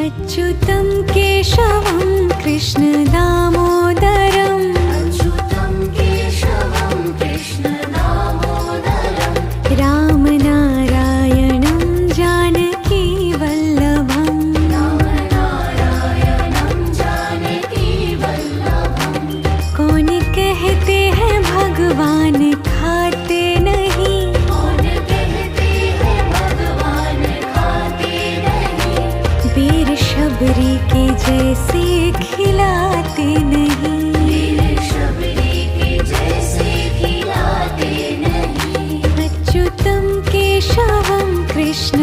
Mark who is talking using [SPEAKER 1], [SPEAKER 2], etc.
[SPEAKER 1] अच्युतं केशवं कृष्ण दामोदरम्
[SPEAKER 2] अच्युतं केशवं कृष्ण दामोदरं
[SPEAKER 1] रामनारायणं जानकी वल्लभम्
[SPEAKER 2] रामनारायणं जानकी वल्लभं
[SPEAKER 1] कौन कहते हैं भगवान खाते नहीं
[SPEAKER 2] कौन कहते हैं भगवान खाते नहीं
[SPEAKER 1] वीर शबरी के जैसे खिलाते नहीं
[SPEAKER 2] वीर शबरी के जैसे खिलाते नहीं
[SPEAKER 1] अच्युतं केशवं कृष्ण